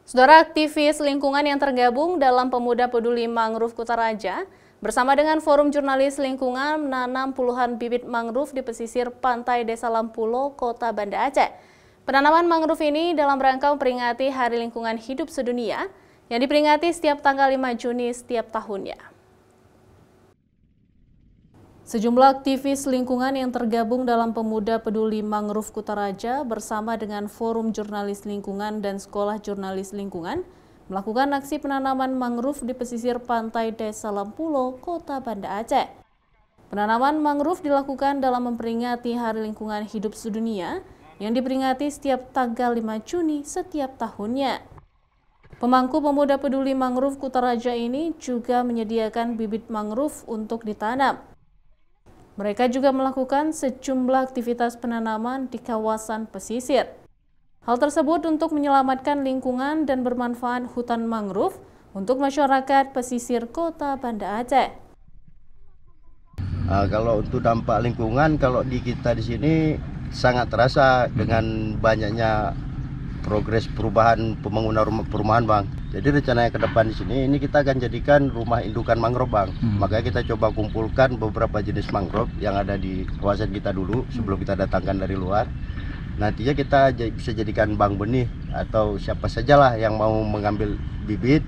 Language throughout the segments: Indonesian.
Saudara, aktivis lingkungan yang tergabung dalam Pemuda Peduli Mangrove Kutaraja bersama dengan Forum Jurnalis Lingkungan menanam puluhan bibit mangrove di pesisir pantai Desa Lampulo, Kota Banda Aceh. Penanaman mangrove ini dalam rangka memperingati Hari Lingkungan Hidup Sedunia yang diperingati setiap tanggal 5 Juni setiap tahunnya. Sejumlah aktivis lingkungan yang tergabung dalam Pemuda Peduli Mangrove Kutaraja bersama dengan Forum Jurnalis Lingkungan dan Sekolah Jurnalis Lingkungan melakukan aksi penanaman mangrove di pesisir pantai Desa Lampulo, Kota Banda Aceh. Penanaman mangrove dilakukan dalam memperingati Hari Lingkungan Hidup Sedunia yang diperingati setiap tanggal 5 Juni setiap tahunnya. Pemangku Pemuda Peduli Mangrove Kutaraja ini juga menyediakan bibit mangrove untuk ditanam. Mereka juga melakukan sejumlah aktivitas penanaman di kawasan pesisir. Hal tersebut untuk menyelamatkan lingkungan dan bermanfaat hutan mangrove untuk masyarakat pesisir Kota Banda Aceh. Kalau untuk dampak lingkungan, kalau di kita di sini sangat terasa dengan banyaknya progres perubahan pembangunan perumahan, Bang. Jadi rencananya ke depan di sini ini kita akan jadikan rumah indukan mangrove, Bang. Makanya kita coba kumpulkan beberapa jenis mangrove yang ada di kawasan kita dulu sebelum kita datangkan dari luar. Nantinya kita bisa jadikan bank benih atau siapa sajalah yang mau mengambil bibit,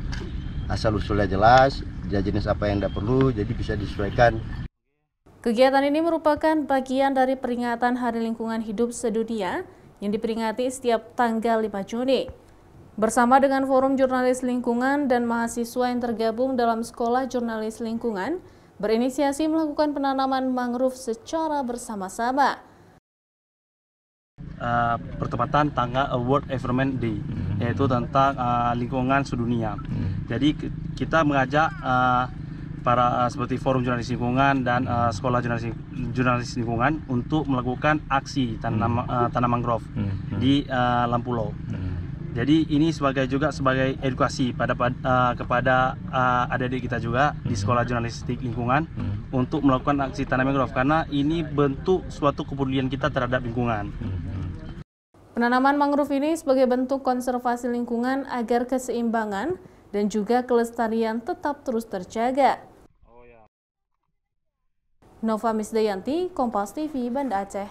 asal usulnya jelas, jenis apa yang tidak perlu, jadi bisa disesuaikan. Kegiatan ini merupakan bagian dari peringatan Hari Lingkungan Hidup Sedunia yang diperingati setiap tanggal 5 Juni. Bersama dengan Forum Jurnalis Lingkungan dan mahasiswa yang tergabung dalam Sekolah Jurnalis Lingkungan, berinisiasi melakukan penanaman mangrove secara bersama-sama. Pertempatan tanggal World Environment Day, yaitu tentang lingkungan sedunia. Jadi kita mengajak para seperti Forum Jurnalis Lingkungan dan Sekolah Jurnalis Lingkungan untuk melakukan aksi tanam mangrove di Lampulo. Jadi ini sebagai edukasi kepada adik-adik kita juga di Sekolah Jurnalistik Lingkungan untuk melakukan aksi tanam mangrove, karena ini bentuk suatu kepedulian kita terhadap lingkungan. Penanaman mangrove ini sebagai bentuk konservasi lingkungan agar keseimbangan dan juga kelestarian tetap terus terjaga. Nova Misdayanti, Kompas TV, Banda Aceh.